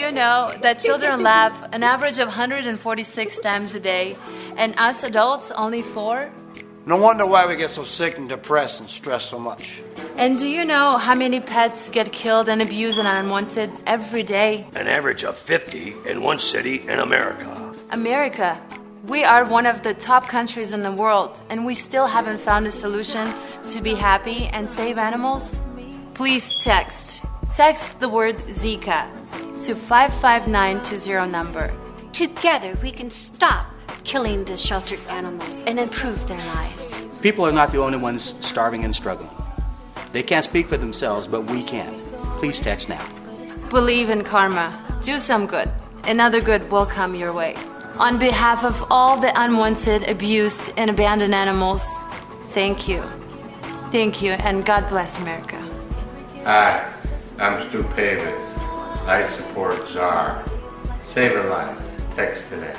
you know that children laugh an average of 146 times a day, and us adults only 4? No wonder why we get so sick and depressed and stressed so much. And do you know how many pets get killed and abused and unwanted every day? An average of 50 in one city in America. America. We are one of the top countries in the world, and we still haven't found a solution to be happy and save animals? Please text. Text the word Zika to 55920 number. Together we can stop killing the sheltered animals and improve their lives. People are not the only ones starving and struggling. They can't speak for themselves, but we can. Please text now. Believe in karma. Do some good. Another good will come your way. On behalf of all the unwanted, abused, and abandoned animals, thank you. Thank you, and God bless America. Hi, I'm Stu Pavis. I support Czar. Save a life. Text today.